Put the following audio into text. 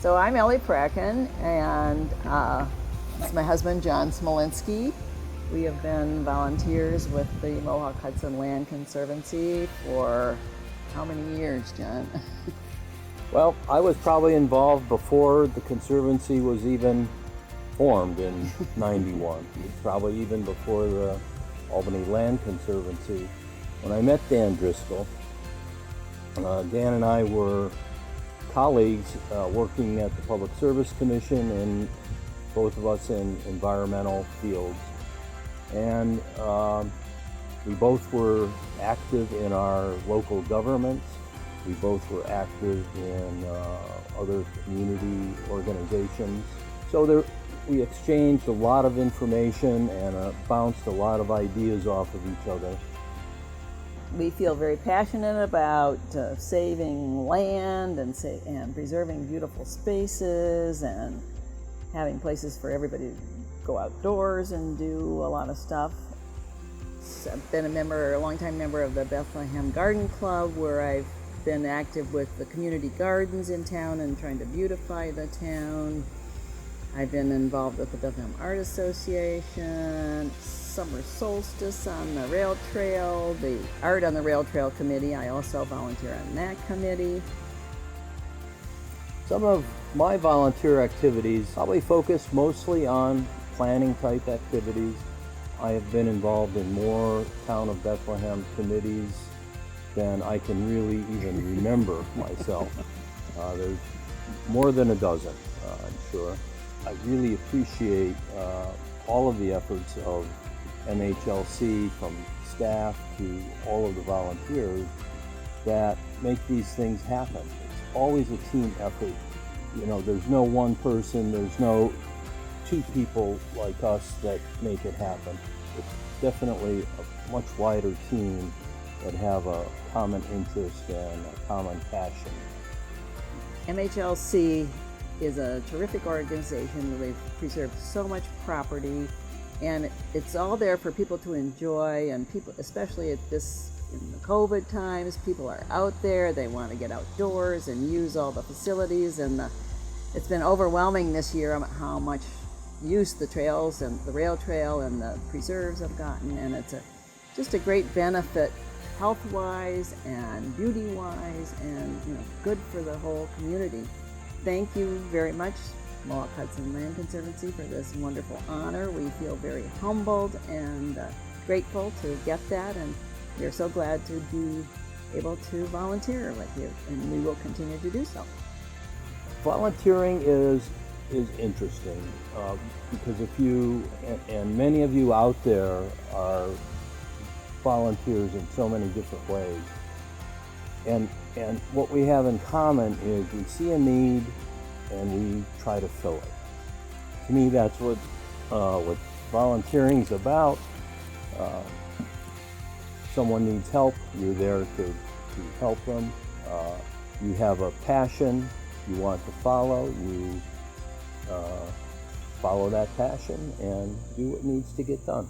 So I'm Ellie Prakken, and it's my husband, John Smolinksy. We have been volunteers with the Mohawk Hudson Land Conservancy for how many years, John? Well, I was probably involved before the Conservancy was even formed in 91. Probably even before the Albany Land Conservancy. When I met Dan Driscoll, Dan and I were colleagues working at the Public Service Commission, and both of us in environmental fields. And we both were active in our local governments. We both were active in other community organizations. So we exchanged a lot of information and bounced a lot of ideas off of each other. We feel very passionate about saving land and preserving beautiful spaces and having places for everybody to go outdoors and do a lot of stuff. I've been a longtime member of the Bethlehem Garden Club, where I've been active with the community gardens in town and trying to beautify the town. I've been involved with the Bethlehem Art Association, Summer Solstice on the rail trail, the Art on the Rail Trail Committee. I also volunteer on that committee. Some of my volunteer activities probably focus mostly on planning type activities. I have been involved in more Town of Bethlehem committees than I can really even remember myself. There's more than a dozen, I'm sure. I really appreciate all of the efforts of MHLC, from staff to all of the volunteers that make these things happen. It's always a team effort. You know, there's no one person, there's no two people like us that make it happen. It's definitely a much wider team that have a common interest and a common passion. MHLC is a terrific organization where they've preserved so much property, and it's all there for people to enjoy, and people, especially in the COVID times, people are out there, they want to get outdoors and use all the facilities, and it's been overwhelming this year how much use the trails and the rail trail and the preserves have gotten, and it's just a great benefit health-wise and beauty-wise, and good for the whole community. Thank you very much, Mohawk Hudson Land Conservancy, for this wonderful honor. We feel very humbled and grateful to get that, and we are so glad to be able to volunteer with you, and we will continue to do so. Volunteering is interesting because if you, and many of you out there are volunteers in so many different ways, and what we have in common is we see a need and we try to fill it. To me, that's what volunteering is about. Someone needs help, you're there to help them. You have a passion you want to follow, you follow that passion and do what needs to get done.